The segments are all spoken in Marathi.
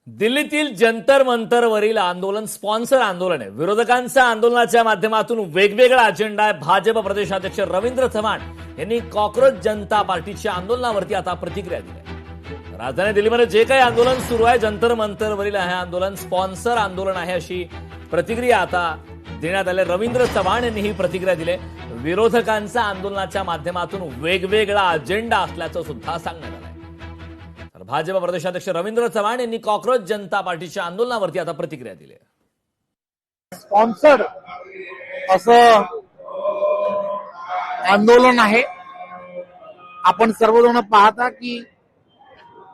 दिल्लीतील जंतर मंतरवरील आंदोलन स्पॉन्सर आंदोलन आहे। विरोधकांच्या आंदोलनाच्या माध्यमातून वेगवेगळा अजेंडा आहे। भाजप प्रदेशाध्यक्ष रवींद्र चव्हाण यांनी कॉक्रोच जनता पार्टीच्या आंदोलनावरती आता प्रतिक्रिया दिली आहे। राजधानी दिल्लीमध्ये जे काही आंदोलन सुरू आहे, जंतर मंतरवरील हे आंदोलन स्पॉन्सर आंदोलन आहे, अशी प्रतिक्रिया आता देण्यात आली। रवींद्र चव्हाण यांनी ही प्रतिक्रिया दिली। विरोधकांच्या आंदोलनाच्या माध्यमातून वेगवेगळा अजेंडा असल्याचं सुद्धा सांगण्यात आलं। भाजप प्रदेशाध्यक्ष रवींद्र चव्हाण यांनी कॉक्रोच जनता पार्टीच्या आंदोलनावरती आता प्रतिक्रिया दिली आहे। स्पॉन्सर्ड असं आंदोलन आहे। आपण सर्वजण पाहता की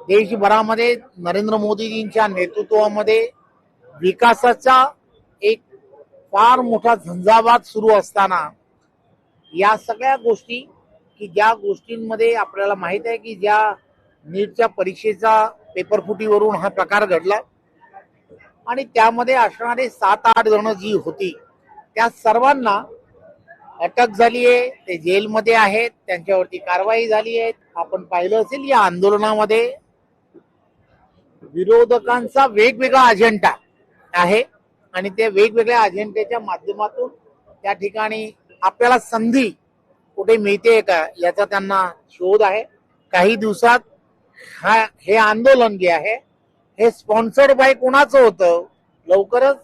देशभरामध्ये नरेंद्र मोदीजींच्या नेतृत्वामध्ये विकासाचा एक फार मोठा झंझावात सुरू असताना या सगळ्या गोष्टी की ज्या गोष्टींमध्ये आपल्याला माहित आहे की ज्या नीटच्या परीक्षेचा पेपर फुटीवरून हा प्रकार घडला आणि त्यामध्ये असणारे 7-8 जण जी होती त्या सर्वांना अटक झाली आहे, ते जेलमध्ये आहेत, त्यांच्यावरती कारवाई झाली आहे। आपण पाहिलं असेल या आंदोलनामध्ये विरोधकांचा वेगवेगळा अजेंडा आहे आणि त्या वेगवेगळ्या अजेंड्याच्या माध्यमातून त्या ठिकाणी आपल्याला संधी कुठे मिळते का याचा त्यांना शोध आहे। काही दिवसात हे आंदोलन जे आहे हे स्पॉन्सर्ड बाय कोणाचं होतं लवकरच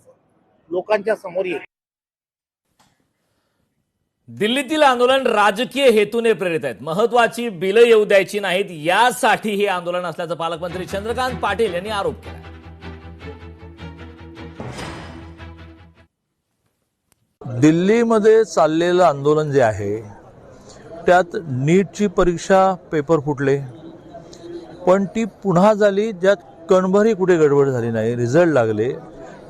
लोकांच्या समोर येईल। दिल्लीतील आंदोलन राजकीय हेतूने प्रेरित आहेत। महत्वाची बिलं येऊ द्यायची नाहीत यासाठी हे आंदोलन असल्याचं पालकमंत्री चंद्रकांत पाटील यांनी आरोप केला। दिल्लीमध्ये चाललेलं आंदोलन जे आहे त्यात नीटची परीक्षा पेपर फुटले, पण ती पुन्हा झाली, ज्यात कणभरही कुठे गडबड झाली नाही, रिझल्ट लागले,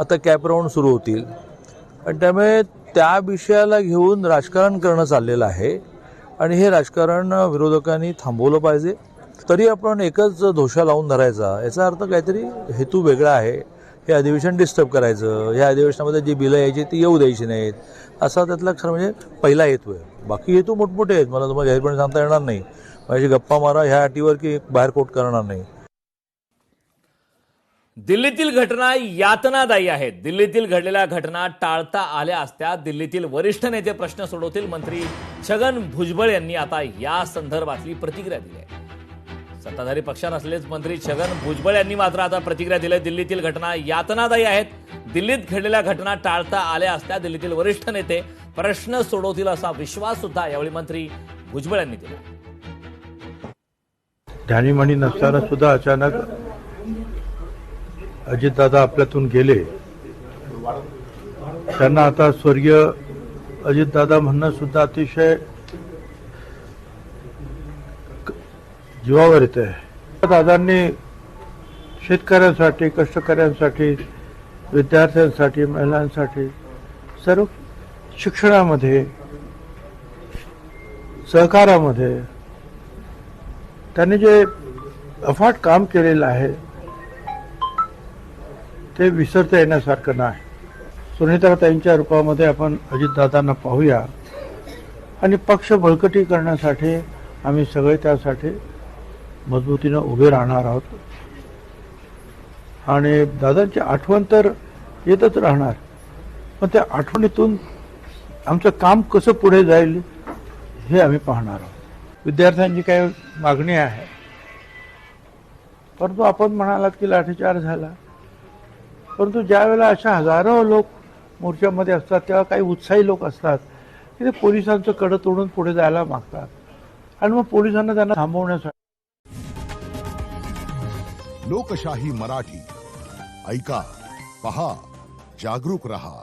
आता कॅप राऊंड सुरू होतील आणि त्यामुळे त्या विषयाला घेऊन राजकारण करणं चाललेलं आहे आणि हे राजकारण विरोधकांनी थांबवलं पाहिजे। तरी आपण एकच दोषा लावून धरायचा याचा अर्थ काहीतरी हेतू वेगळा आहे। हे अधिवेशन डिस्टर्ब करायचं, या अधिवेशनामध्ये जी बिलं यायची ती येऊ द्यायची नाहीत, असा त्यातला खरं म्हणजे पहिला हेतू आहे। बाकी हेतू मोठमोठे आहेत, मला तुम्हाला जाहीरपणे सांगता येणार नाही, माझी गप्पा मारा ह्या अटीवर की बाहेर कोट करणार नाही। दिल्लीतील घटना यातनादायी आहेत। दिल्लीतील घडलेल्या घटना टाळता आल्या असत्या। दिल्लीतील वरिष्ठ नेते प्रश्न सोडवतील, मंत्री छगन भुजबळ यांनी आता या संदर्भातली प्रतिक्रिया दिली आहे। सत्ताधारी पक्ष नसलेच मंत्री छगन भुजबळ यांनी मात्र आता प्रतिक्रिया दिली। दिल्लीतील घटना यातनादायी आहेत। दिल्लीत घडलेल्या घटना टाळता आल्या असत्या। दिल्लीतील वरिष्ठ नेते प्रश्न सोडवतील असा विश्वास सुद्धा यावेळी मंत्री भुजबळ यांनी दिला। ध्यानीमणी नसताना सुद्धा अचानक अजितदादा आपल्यातून गेले, त्यांना आता स्वर्गीय अजितदादा म्हणणं सुद्धा अतिशय जीवावर येत आहे। दादांनी शेतकऱ्यांसाठी, कष्टकऱ्यांसाठी, विद्यार्थ्यांसाठी, महिलांसाठी, सर्व शिक्षणामध्ये, सहकारामध्ये त्यांनी जे अफाट काम केलेलं आहे ते विसरता येण्यासारखं नाही। सुनीताताईंच्या रूपामध्ये आपण अजितदादांना पाहूया आणि पक्ष बळकटी करण्यासाठी आम्ही सगळे त्यासाठी मजबूतीनं उभे राहणार आहोत आणि दादांची आठवण तर येतच राहणार, पण त्या आठवणीतून आमचं काम कसं पुढे जाईल हे आम्ही पाहणार आहोत। विद्यार्थ्यांची काही मागणी आहे, परंतु आपण म्हणालात की लाठीचार्ज झाला, परंतु ज्या वेळेला अशा हजारो लोक मोर्चामध्ये असतात तेव्हा काही उत्साही लोक असतात की ते पोलिसांचं कडं तोडून पुढे जायला मागतात आणि मग पोलिसांना त्यांना थांबवण्यासाठी। लोकशाही मराठी ऐका, पहा, जागरूक रहा।